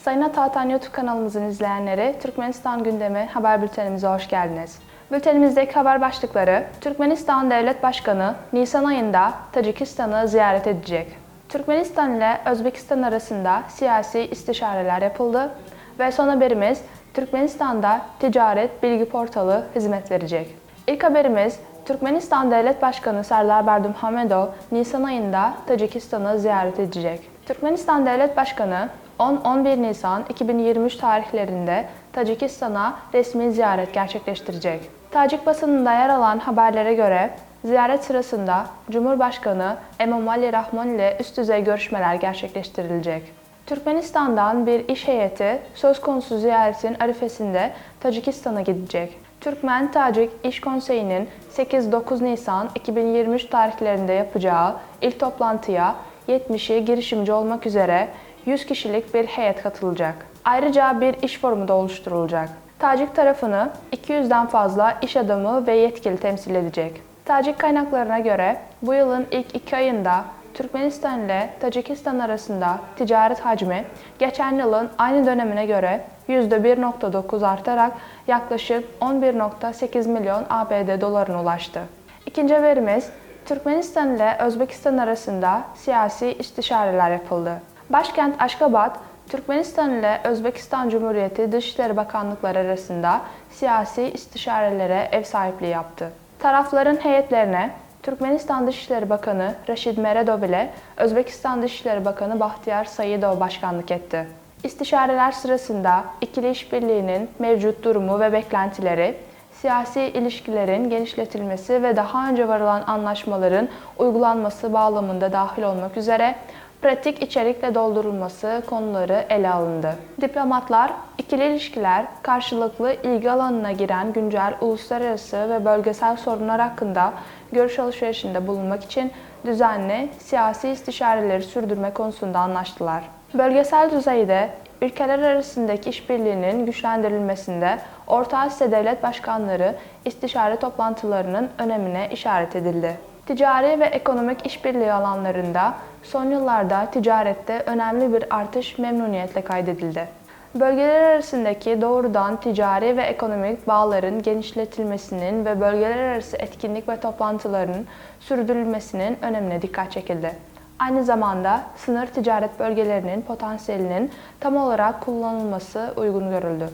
Sayın Atağatan YouTube kanalımızın izleyenleri, Türkmenistan gündemi haber bültenimize hoş geldiniz. Bültenimizdeki haber başlıkları: Türkmenistan Devlet Başkanı Nisan ayında Tacikistan'ı ziyaret edecek. Türkmenistan ile Özbekistan arasında siyasi istişareler yapıldı ve son haberimiz, Türkmenistan'da ticaret bilgi portalı hizmet verecek. İlk haberimiz, Türkmenistan Devlet Başkanı Serdar Berdimuhamedov Nisan ayında Tacikistan'ı ziyaret edecek. Türkmenistan Devlet Başkanı 10-11 Nisan 2023 tarihlerinde Tacikistan'a resmi ziyaret gerçekleştirecek. Tacik basınında yer alan haberlere göre ziyaret sırasında Cumhurbaşkanı Emomali Rahmon ile üst düzey görüşmeler gerçekleştirilecek. Türkmenistan'dan bir iş heyeti söz konusu ziyaretin arifesinde Tacikistan'a gidecek. Türkmen-Tacik İş Konseyi'nin 8-9 Nisan 2023 tarihlerinde yapacağı ilk toplantıya 70'i girişimci olmak üzere 100 kişilik bir heyet katılacak. Ayrıca bir iş forumu da oluşturulacak. Tacik tarafını 200'den fazla iş adamı ve yetkili temsil edecek. Tacik kaynaklarına göre bu yılın ilk 2 ayında Türkmenistan ile Tacikistan arasında ticaret hacmi geçen yılın aynı dönemine göre %1.9 artarak yaklaşık 11.8 milyon ABD dolarına ulaştı. İkinci haberimiz, Türkmenistan ile Özbekistan arasında siyasi istişareler yapıldı. Başkent Aşgabat, Türkmenistan ile Özbekistan Cumhuriyeti Dışişleri Bakanlıkları arasında siyasi istişarelere ev sahipliği yaptı. Tarafların heyetlerine Türkmenistan Dışişleri Bakanı Raşid Meredov ile Özbekistan Dışişleri Bakanı Bahtiyar Saidov başkanlık etti. İstişareler sırasında ikili işbirliğinin mevcut durumu ve beklentileri, siyasi ilişkilerin genişletilmesi ve daha önce varılan anlaşmaların uygulanması bağlamında dahil olmak üzere pratik içerikle doldurulması konuları ele alındı. Diplomatlar, ikili ilişkiler, karşılıklı ilgi alanına giren güncel uluslararası ve bölgesel sorunlar hakkında görüş alışverişinde bulunmak için düzenli siyasi istişareleri sürdürme konusunda anlaştılar. Bölgesel düzeyde ülkeler arasındaki işbirliğinin güçlendirilmesinde Orta Asya Devlet Başkanları istişare toplantılarının önemine işaret edildi. Ticari ve ekonomik işbirliği alanlarında son yıllarda ticarette önemli bir artış memnuniyetle kaydedildi. Bölgeler arasındaki doğrudan ticari ve ekonomik bağların genişletilmesinin ve bölgeler arası etkinlik ve toplantıların sürdürülmesinin önemine dikkat çekildi. Aynı zamanda sınır ticaret bölgelerinin potansiyelinin tam olarak kullanılması uygun görüldü.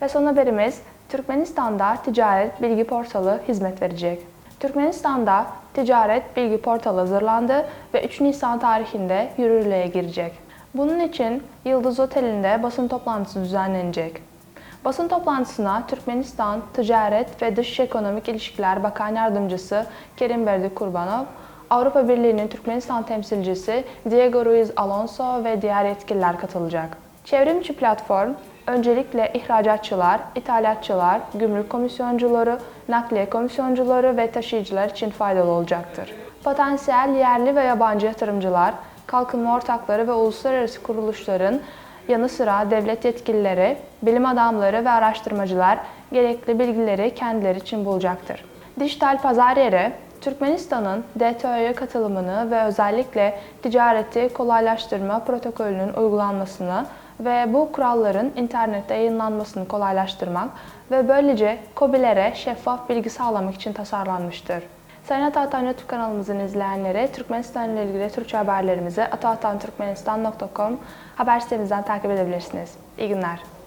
Ve son haberimiz, Türkmenistan'da ticaret bilgi portalı hizmet verecek. Türkmenistan'da ticaret bilgi portalı hazırlandı ve 3 Nisan tarihinde yürürlüğe girecek. Bunun için Yıldız Oteli'nde basın toplantısı düzenlenecek. Basın toplantısına Türkmenistan Ticaret ve Dış Ekonomik İlişkiler Bakan Yardımcısı Kerim Berdikurbanov, Avrupa Birliği'nin Türkmenistan temsilcisi Diego Ruiz Alonso ve diğer yetkililer katılacak. Çevrimiçi platform, öncelikle ihracatçılar, ithalatçılar, gümrük komisyoncuları, nakliye komisyoncuları ve taşıyıcılar için faydalı olacaktır. Potansiyel yerli ve yabancı yatırımcılar, kalkınma ortakları ve uluslararası kuruluşların yanı sıra devlet yetkilileri, bilim adamları ve araştırmacılar gerekli bilgileri kendileri için bulacaktır. Dijital pazar yeri, Türkmenistan'ın DTO'ya katılımını ve özellikle ticareti kolaylaştırma protokolünün uygulanmasını ve bu kuralların internette yayınlanmasını kolaylaştırmak ve böylece KOBİ'lere şeffaf bilgi sağlamak için tasarlanmıştır. Sayın Atağatan YouTube kanalımızın izleyenleri, Türkmenistan ile ilgili Türkçe haberlerimizi atahatanturkmenistan.com haber sitemizden takip edebilirsiniz. İyi günler.